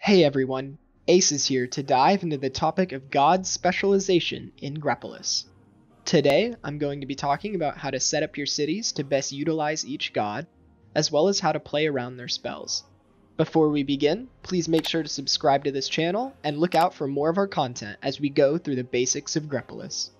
Hey everyone, Ace is here to dive into the topic of God's specialization in Grepolis. Today, I'm going to be talking about how to set up your cities to best utilize each god, as well as how to play around their spells. Before we begin, please make sure to subscribe to this channel and look out for more of our content as we go through the basics of Grepolis.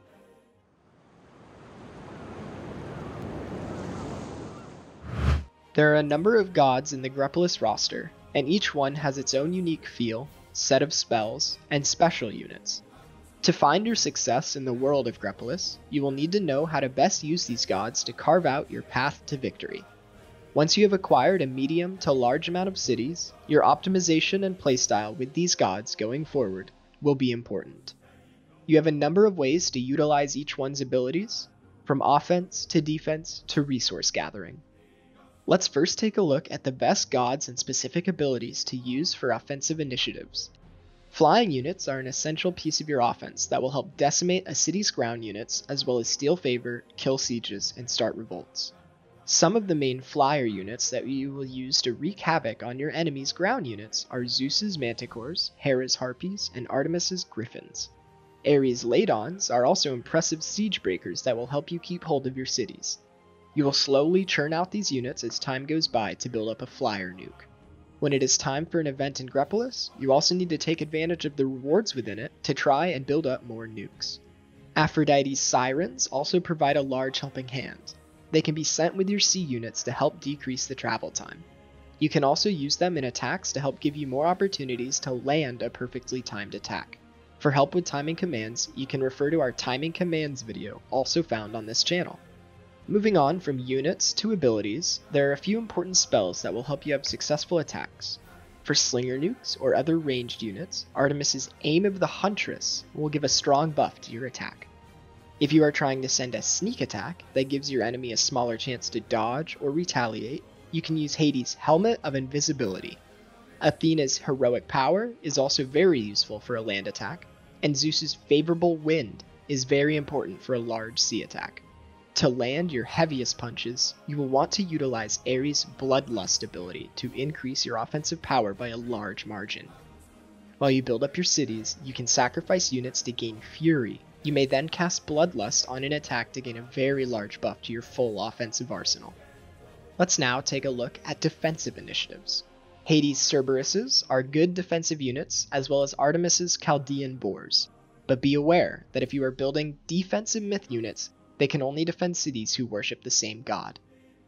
There are a number of gods in the Grepolis roster, and each one has its own unique feel, set of spells, and special units. To find your success in the world of Grepolis, you will need to know how to best use these gods to carve out your path to victory. Once you have acquired a medium to large amount of cities, your optimization and playstyle with these gods going forward will be important. You have a number of ways to utilize each one's abilities, from offense to defense to resource gathering. Let's first take a look at the best gods and specific abilities to use for offensive initiatives. Flying units are an essential piece of your offense that will help decimate a city's ground units as well as steal favor, kill sieges, and start revolts. Some of the main flyer units that you will use to wreak havoc on your enemy's ground units are Zeus's Manticores, Hera's Harpies, and Artemis's Griffins. Ares' Ladons are also impressive siege breakers that will help you keep hold of your cities. You will slowly churn out these units as time goes by to build up a flyer nuke. When it is time for an event in Grepolis, you also need to take advantage of the rewards within it to try and build up more nukes. Aphrodite's Sirens also provide a large helping hand. They can be sent with your sea units to help decrease the travel time. You can also use them in attacks to help give you more opportunities to land a perfectly timed attack. For help with timing commands, you can refer to our timing commands video, also found on this channel. Moving on from units to abilities, there are a few important spells that will help you have successful attacks. For slinger nukes or other ranged units, Artemis's Aim of the Huntress will give a strong buff to your attack. If you are trying to send a sneak attack that gives your enemy a smaller chance to dodge or retaliate, you can use Hades' Helmet of Invisibility. Athena's Heroic Power is also very useful for a land attack, and Zeus's Favorable Wind is very important for a large sea attack. To land your heaviest punches, you will want to utilize Ares' Bloodlust ability to increase your offensive power by a large margin. While you build up your cities, you can sacrifice units to gain Fury. You may then cast Bloodlust on an attack to gain a very large buff to your full offensive arsenal. Let's now take a look at defensive initiatives. Hades' Cerberuses are good defensive units, as well as Artemis's Chaldean Boars. But be aware that if you are building defensive myth units, they can only defend cities who worship the same god.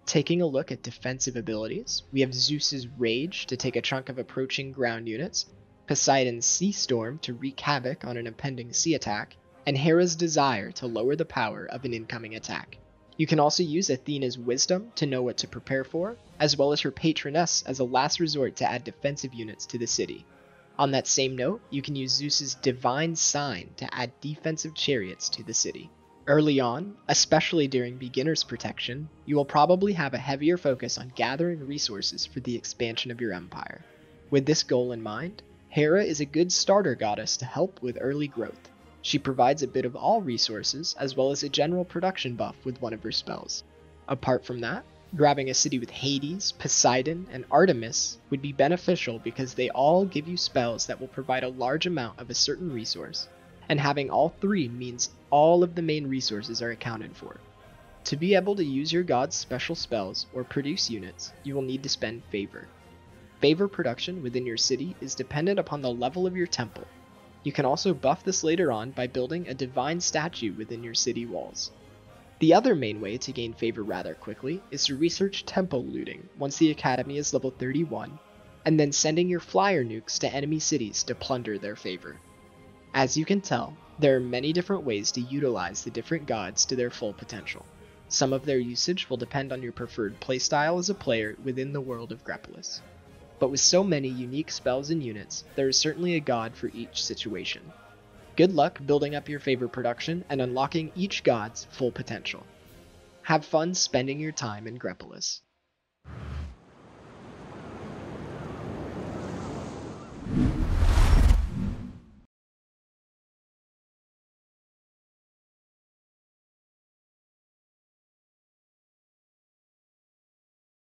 Taking a look at defensive abilities, we have Zeus's Rage to take a chunk of approaching ground units, Poseidon's Sea Storm to wreak havoc on an impending sea attack, and Hera's Desire to lower the power of an incoming attack. You can also use Athena's Wisdom to know what to prepare for, as well as her Patroness as a last resort to add defensive units to the city. On that same note, you can use Zeus's Divine Sign to add defensive chariots to the city. Early on, especially during beginner's protection, you will probably have a heavier focus on gathering resources for the expansion of your empire. With this goal in mind, Hera is a good starter goddess to help with early growth. She provides a bit of all resources as well as a general production buff with one of her spells. Apart from that, grabbing a city with Hades, Poseidon, and Artemis would be beneficial because they all give you spells that will provide a large amount of a certain resource, and having all three means all of the main resources are accounted for. To be able to use your god's special spells or produce units, you will need to spend favor. Favor production within your city is dependent upon the level of your temple. You can also buff this later on by building a divine statue within your city walls. The other main way to gain favor rather quickly is to research temple looting once the academy is level 31, and then sending your flyer nukes to enemy cities to plunder their favor. As you can tell, there are many different ways to utilize the different gods to their full potential. Some of their usage will depend on your preferred playstyle as a player within the world of Grepolis. But with so many unique spells and units, there is certainly a god for each situation. Good luck building up your favor production and unlocking each god's full potential. Have fun spending your time in Grepolis.